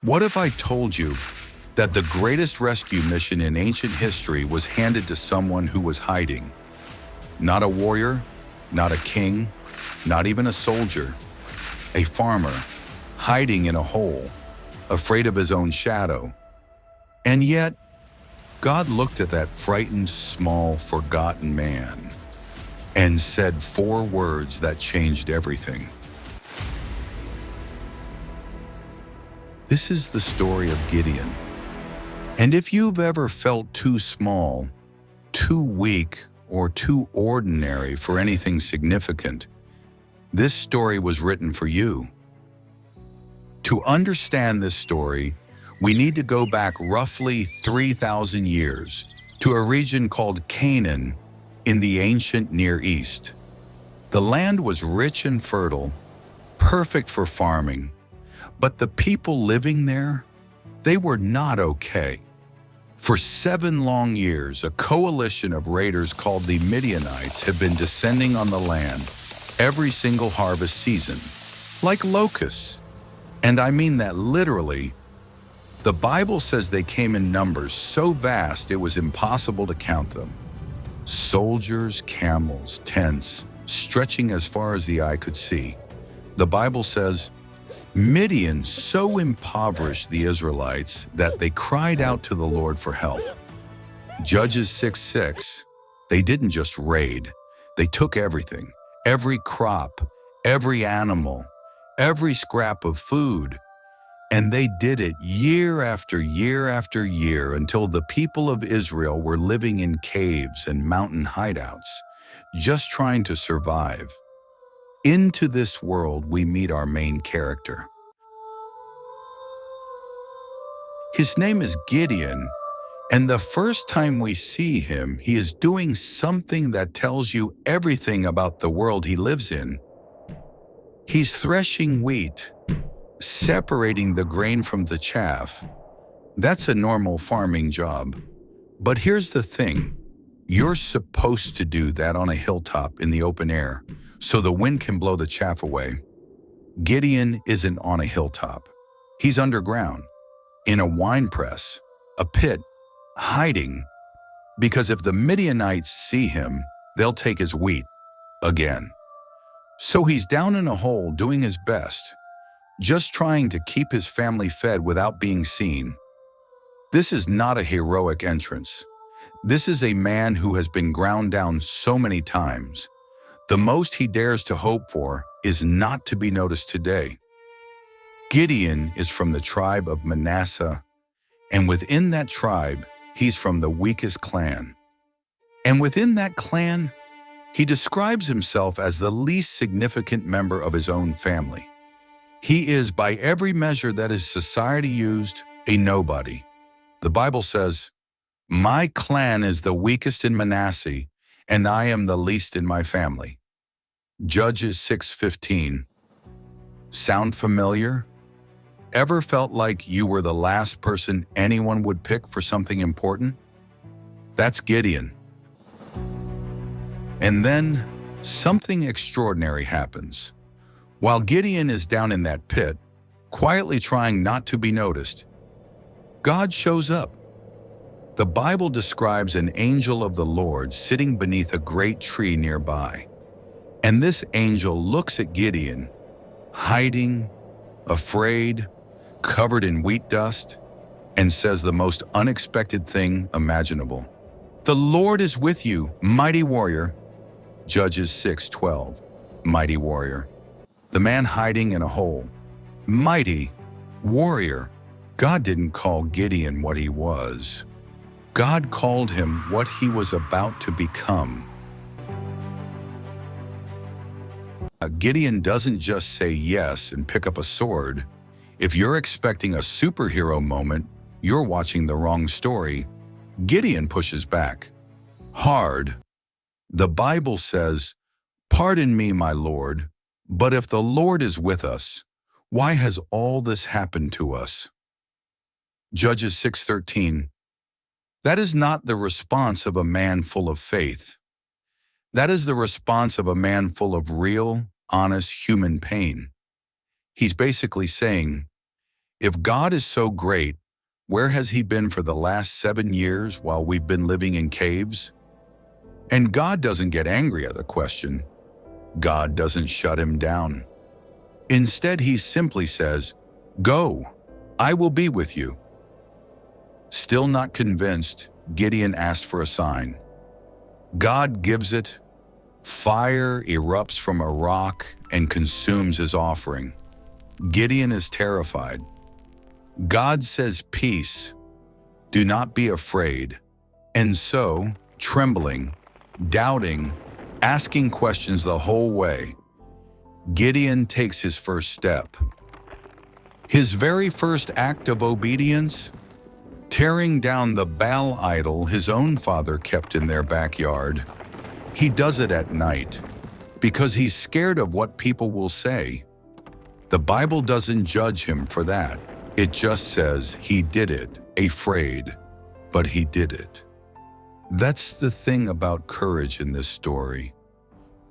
What if I told you that the greatest rescue mission in ancient history was handed to someone who was hiding? Not a warrior, not a king, not even a soldier. A farmer, hiding in a hole, afraid of his own shadow. And yet, God looked at that frightened, small, forgotten man and said 4 words that changed everything. This is the story of Gideon. And if you've ever felt too small, too weak, or too ordinary for anything significant, this story was written for you. To understand this story, we need to go back roughly 3,000 years to a region called Canaan in the ancient Near East. The land was rich and fertile, perfect for farming, but the people living there, they were not okay. For 7 long years, a coalition of raiders called the Midianites had been descending on the land every single harvest season, like locusts. And I mean that literally. The Bible says they came in numbers so vast it was impossible to count them. Soldiers, camels, tents, stretching as far as the eye could see. The Bible says, Midian so impoverished the Israelites that they cried out to the Lord for help. Judges 6:6, they didn't just raid, they took everything, every crop, every animal, every scrap of food, and they did it year after year after year until the people of Israel were living in caves and mountain hideouts, just trying to survive. Into this world, we meet our main character. His name is Gideon, and the first time we see him, he is doing something that tells you everything about the world he lives in. He's threshing wheat, separating the grain from the chaff. That's a normal farming job. But here's the thing. You're supposed to do that on a hilltop in the open air, so the wind can blow the chaff away. Gideon isn't on a hilltop. He's underground, in a wine press, a pit, hiding, because if the Midianites see him, they'll take his wheat again. So he's down in a hole doing his best, just trying to keep his family fed without being seen. This is not a heroic entrance. This is a man who has been ground down so many times. The most he dares to hope for is not to be noticed today. Gideon is from the tribe of Manasseh, and within that tribe, he's from the weakest clan. And within that clan, he describes himself as the least significant member of his own family. He is, by every measure that his society used, a nobody. The Bible says, "My clan is the weakest in Manasseh, and I am the least in my family." Judges 6:15. Sound familiar? Ever felt like you were the last person anyone would pick for something important? That's Gideon. And then something extraordinary happens. While Gideon is down in that pit, quietly trying not to be noticed, God shows up. The Bible describes an angel of the Lord sitting beneath a great tree nearby. And this angel looks at Gideon, hiding, afraid, covered in wheat dust, and says the most unexpected thing imaginable. "The Lord is with you, mighty warrior." Judges 6:12, mighty warrior. The man hiding in a hole. Mighty warrior. God didn't call Gideon what he was. God called him what he was about to become. Gideon doesn't just say yes and pick up a sword. If you're expecting a superhero moment, you're watching the wrong story. Gideon pushes back. Hard. The Bible says, "Pardon me, my Lord, but if the Lord is with us, why has all this happened to us?" Judges 6:13. That is not the response of a man full of faith. That is the response of a man full of real, honest human pain. He's basically saying, If God is so great, where has he been for the last 7 years while we've been living in caves? And God doesn't get angry at the question. God doesn't shut him down. Instead, he simply says, "Go, I will be with you." Still not convinced, Gideon asked for a sign. God gives it. Fire erupts from a rock and consumes his offering. Gideon is terrified. God says, "Peace, do not be afraid." And so, trembling, doubting, asking questions the whole way, Gideon takes his first step. His very first act of obedience, tearing down the Baal idol his own father kept in their backyard. He does it at night because he's scared of what people will say. The Bible doesn't judge him for that. It just says he did it, afraid, but he did it. That's the thing about courage in this story.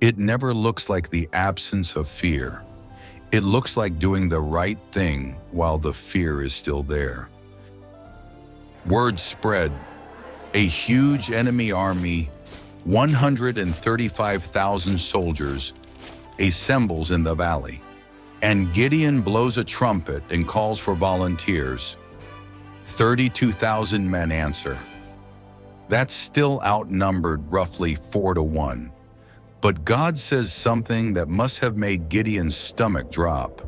It never looks like the absence of fear. It looks like doing the right thing while the fear is still there. Word spread. A huge enemy army, 135,000 soldiers, assembles in the valley. And Gideon blows a trumpet and calls for volunteers. 32,000 men answer. That's still outnumbered roughly 4-1. But God says something that must have made Gideon's stomach drop.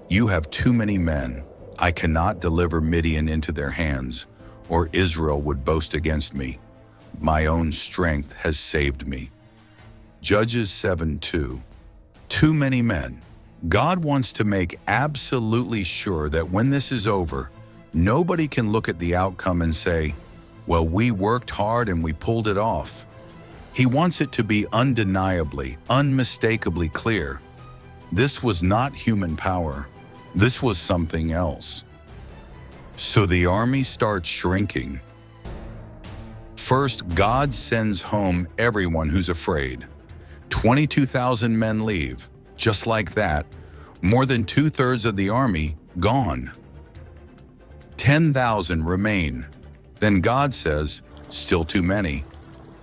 "You have too many men. I cannot deliver Midian into their hands, or Israel would boast against me. My own strength has saved me." Judges 7:2. Too many men. God wants to make absolutely sure that when this is over, nobody can look at the outcome and say, "Well, we worked hard and we pulled it off." He wants it to be undeniably, unmistakably clear. This was not human power. This was something else. So the army starts shrinking. First, God sends home everyone who's afraid. 22,000 men leave. Just like that, more than 2/3 of the army gone. 10,000 remain. Then God says, "Still too many."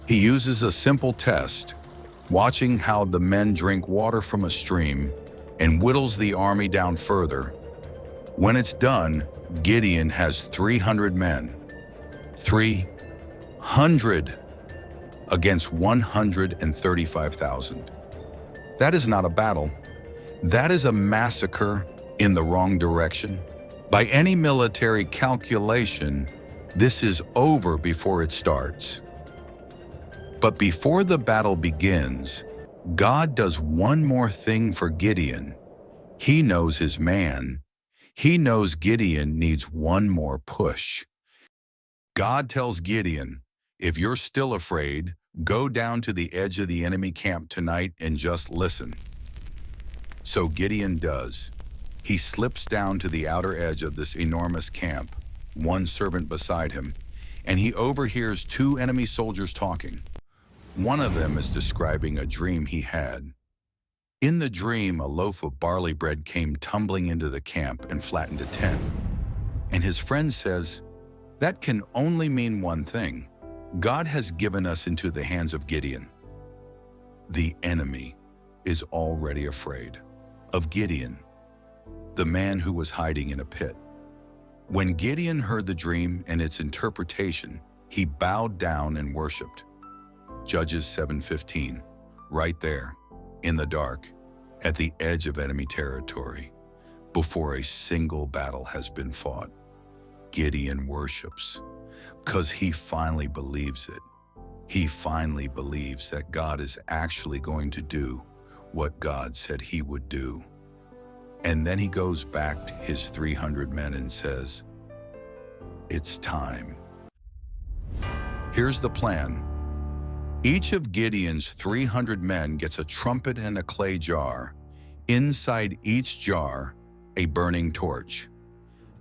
He uses a simple test, watching how the men drink water from a stream, and whittles the army down further. When it's done, Gideon has 300 men. 300 against 135,000. That is not a battle. That is a massacre in the wrong direction. By any military calculation, this is over before it starts. But before the battle begins, God does one more thing for Gideon. He knows his man. He knows Gideon needs one more push. God tells Gideon, "If you're still afraid, go down to the edge of the enemy camp tonight and just listen." So Gideon does. He slips down to the outer edge of this enormous camp, one servant beside him, and he overhears 2 enemy soldiers talking. One of them is describing a dream he had. In the dream, a loaf of barley bread came tumbling into the camp and flattened a tent. And his friend says, "That can only mean one thing. God has given us into the hands of Gideon." The enemy is already afraid of Gideon, the man who was hiding in a pit. When Gideon heard the dream and its interpretation, he bowed down and worshipped. Judges 7:15, right there, in the dark, at the edge of enemy territory, before a single battle has been fought. Gideon worships, because he finally believes it. He finally believes that God is actually going to do what God said he would do. And then he goes back to his 300 men and says, "It's time." Here's the plan. Each of Gideon's 300 men gets a trumpet and a clay jar. Inside each jar, a burning torch.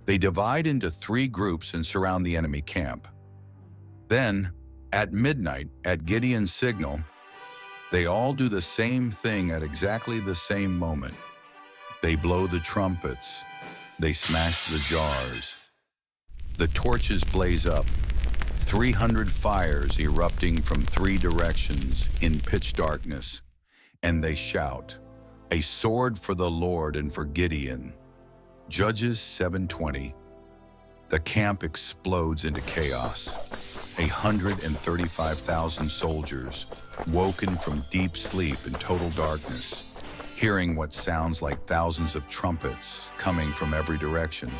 They divide into 3 groups and surround the enemy camp. Then, at midnight, at Gideon's signal, they all do the same thing at exactly the same moment. They blow the trumpets. They smash the jars. The torches blaze up, 300 fires erupting from 3 directions in pitch darkness, and they shout, "A sword for the Lord and for Gideon." Judges 7:20. The camp explodes into chaos. 135,000 soldiers, woken from deep sleep in total darkness, hearing what sounds like thousands of trumpets coming from every direction,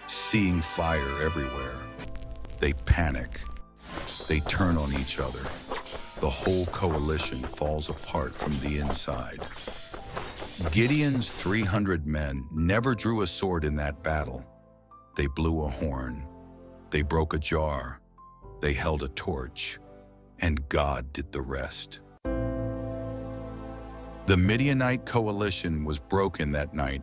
seeing fire everywhere. They panic. They turn on each other. The whole coalition falls apart from the inside. Gideon's 300 men never drew a sword in that battle. They blew a horn. They broke a jar. They held a torch. And God did the rest. The Midianite coalition was broken that night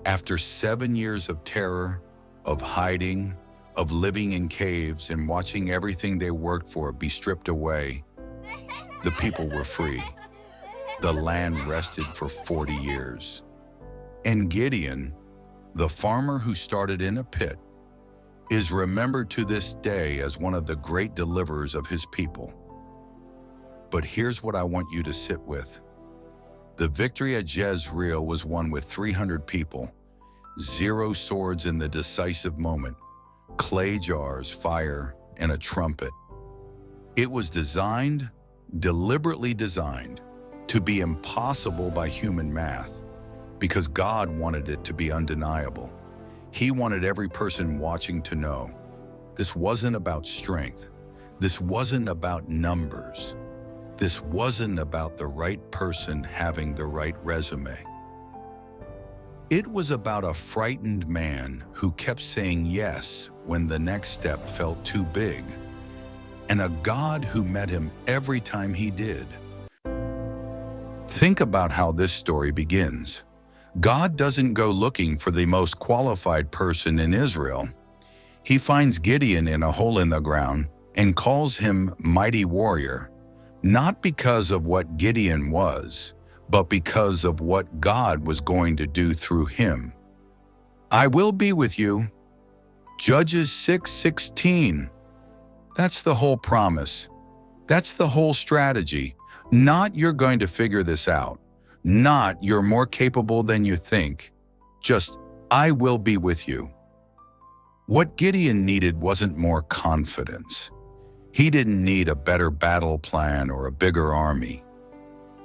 after 7 years of terror, of hiding, of living in caves and watching everything they worked for be stripped away. The people were free. The land rested for 40 years. And Gideon, the farmer who started in a pit, is remembered to this day as one of the great deliverers of his people. But here's what I want you to sit with. The victory at Jezreel was won with 300 people, 0 swords in the decisive moment, clay jars, fire, and a trumpet. It was designed, deliberately designed, to be impossible by human math, because God wanted it to be undeniable. He wanted every person watching to know this wasn't about strength. This wasn't about numbers. This wasn't about the right person having the right resume. It was about a frightened man who kept saying yes when the next step felt too big, and a God who met him every time he did. Think about how this story begins. God doesn't go looking for the most qualified person in Israel. He finds Gideon in a hole in the ground and calls him mighty warrior, not because of what Gideon was, but because of what God was going to do through him. I will be with you. Judges 6:16. That's the whole promise. That's the whole strategy. Not you're going to figure this out. Not you're more capable than you think. Just, I will be with you. What Gideon needed wasn't more confidence. He didn't need a better battle plan or a bigger army.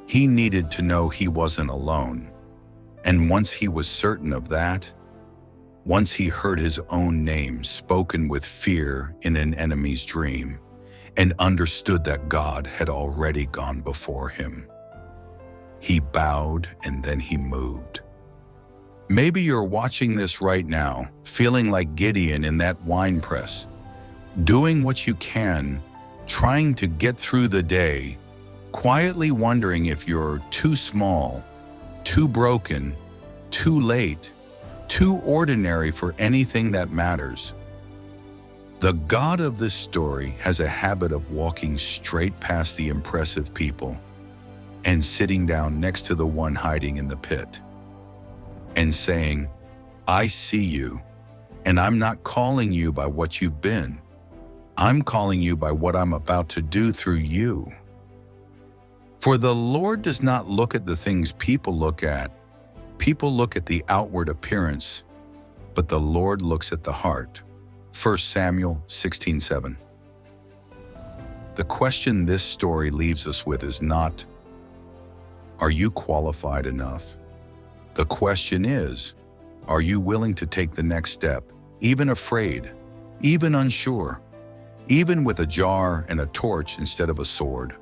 He needed to know he wasn't alone. And once he was certain of that, once he heard his own name spoken with fear in an enemy's dream, and understood that God had already gone before him, he bowed and then he moved. Maybe you're watching this right now, feeling like Gideon in that wine press, doing what you can, trying to get through the day, quietly wondering if you're too small, too broken, too late, too ordinary for anything that matters. The God of this story has a habit of walking straight past the impressive people and sitting down next to the one hiding in the pit and saying, I see you, and I'm not calling you by what you've been. I'm calling you by what I'm about to do through you. For the Lord does not look at the things people look at. People look at the outward appearance, but the Lord looks at the heart. 1 Samuel 16:7. The question this story leaves us with is not, are you qualified enough? The question is, are you willing to take the next step, even afraid, even unsure, even with a jar and a torch instead of a sword?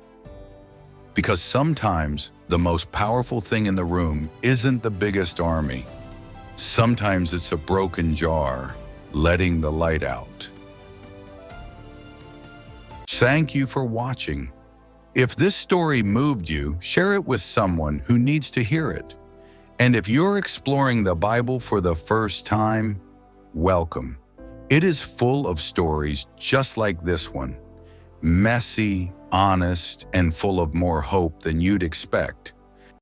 Because sometimes the most powerful thing in the room isn't the biggest army. Sometimes it's a broken jar, letting the light out. Thank you for watching. If this story moved you, share it with someone who needs to hear it. And if you're exploring the Bible for the first time, welcome. It is full of stories just like this one, messy, honest, and full of more hope than you'd expect.